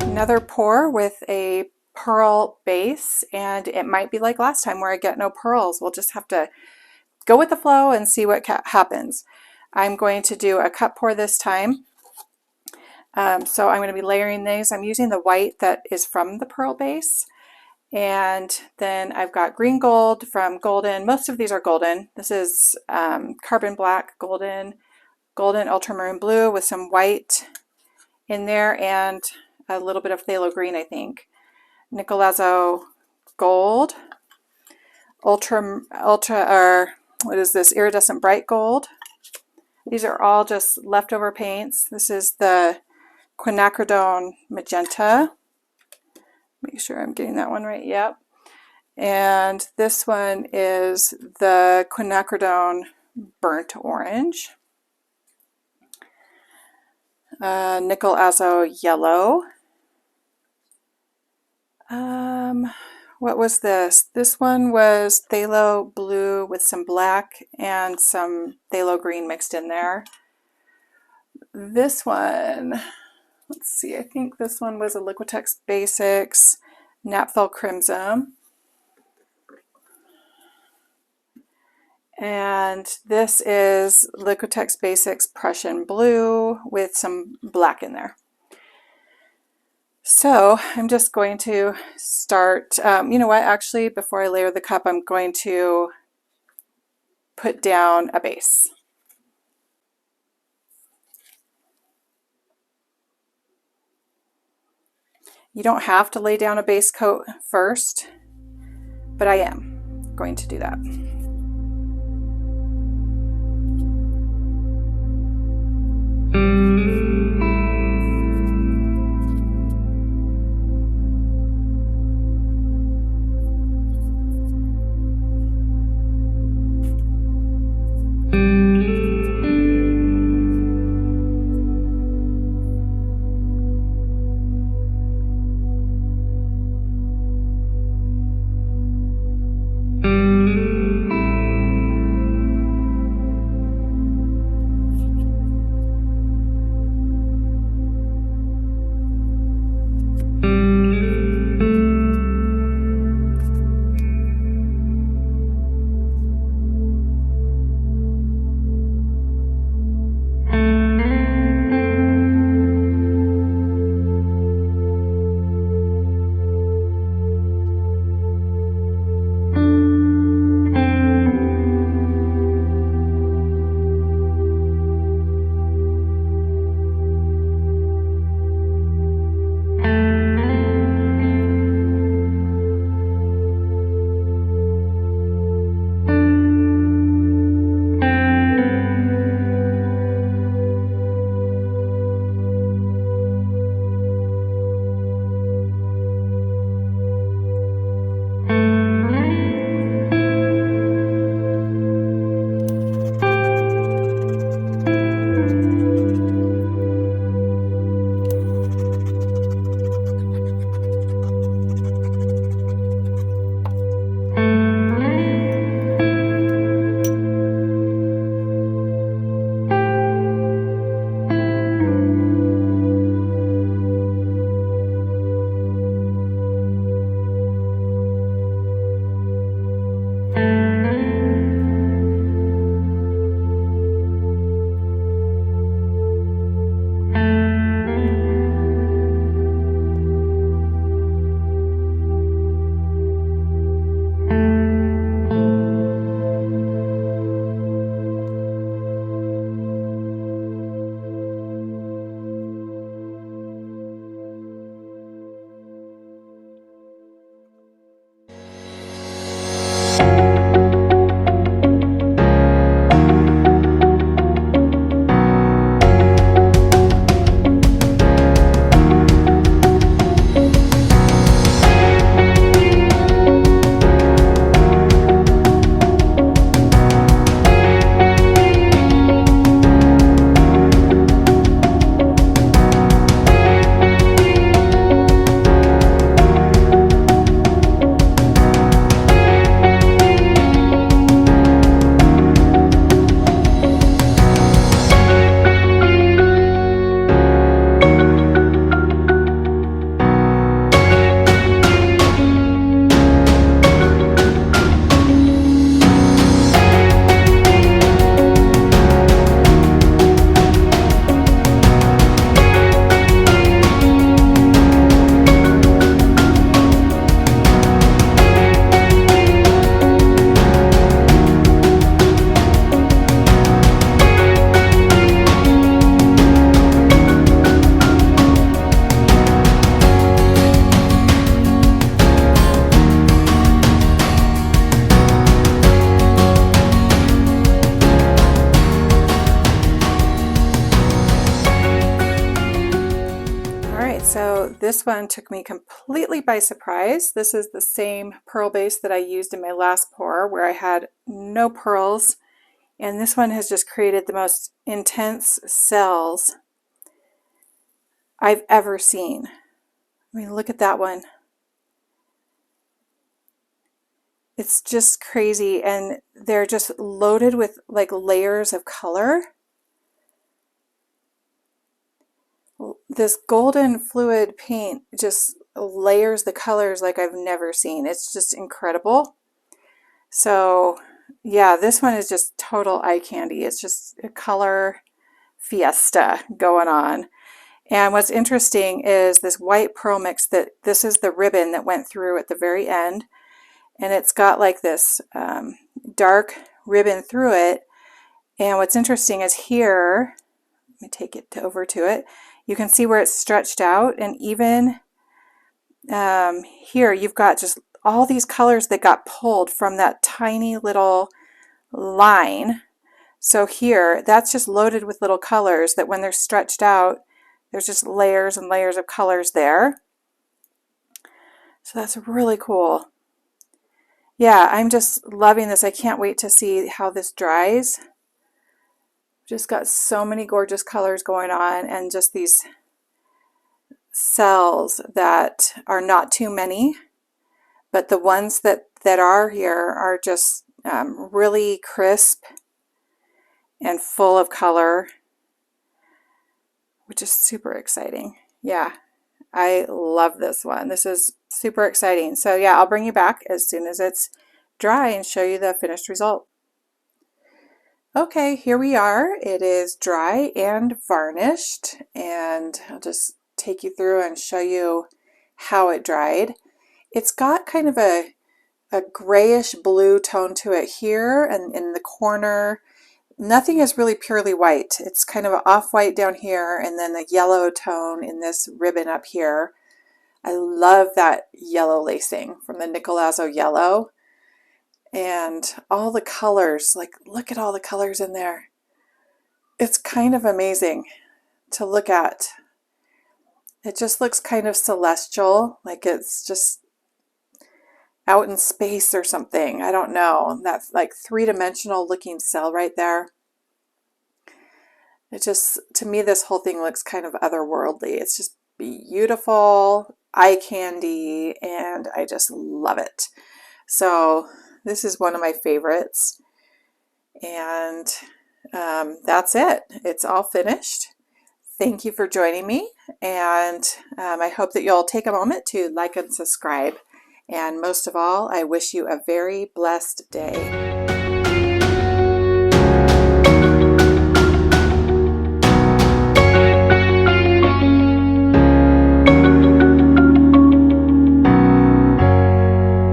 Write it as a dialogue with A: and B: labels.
A: Another pour with a pearl base, and it might be like last time where I get no pearls. We'll just have to go with the flow and see what happens. I'm going to do a cut pour this time. So I'm going to be layering these. I'm using the white that is from the pearl base, and then I've got green gold from Golden. Most of these are golden. This is carbon black golden, golden ultramarine blue with some white in there, and a little bit of phthalo green, I think. Nicolazo gold, ultra, or what is this? Iridescent bright gold. These are all just leftover paints. This is the quinacridone magenta. Make sure I'm getting that one right. Yep. And this one is the quinacridone burnt orange. Nickel azo yellow. What was this? This one was phthalo blue with some black and some phthalo green mixed in there. This one, let's see, I think this one was a Liquitex Basics Naphtha Crimson. And this is Liquitex Basics Prussian Blue with some black in there. So I'm just going to start, you know what, actually before I layer the cup, I'm going to put down a base. You don't have to lay down a base coat first, but I am going to do that. this one took me completely by surprise. This is the same pearl base that I used in my last pour where I had no pearls, and this one has just created the most intense cells I've ever seen. I mean, look at that one. It's just crazy, and they're just loaded with like layers of color. This golden fluid paint just layers the colors like I've never seen. It's just incredible. So yeah, this one is just total eye candy. It's just a color fiesta going on. And what's interesting is this white pearl mix, that this is the ribbon that went through at the very end. And it's got like this dark ribbon through it. And what's interesting is here, let me take it over to it, you can see where it's stretched out, and even here you've got just all these colors that got pulled from that tiny little line. So here, that's just loaded with little colors that when they're stretched out, there's just layers and layers of colors there. So that's really cool. Yeah, I'm just loving this. I can't wait to see how this dries. Just got so many gorgeous colors going on, and just these cells that are not too many, but the ones that are here are just really crisp and full of color, which is super exciting. Yeah, I love this one. This is super exciting. So yeah, I'll bring you back as soon as it's dry and show you the finished result. Okay, here we are. It is dry and varnished, and I'll just take you through and show you how it dried. It's got kind of a grayish blue tone to it here and in the corner. Nothing is really purely white. It's kind of an off-white down here, and then a yellow tone in this ribbon up here. I love that yellow lacing from the Nicolazzo yellow. And all the colors, like look at all the colors in there. It's kind of amazing to look at. It just looks kind of celestial, like it's just out in space or something. I don't know. That's like three-dimensional looking cell right there. It just, to me, this whole thing looks kind of otherworldly. It's just beautiful, eye candy, and I just love it. So this is one of my favorites, and that's it. It's all finished. Thank you for joining me, and I hope that you'll take a moment to like and subscribe. And most of all, I wish you a very blessed day.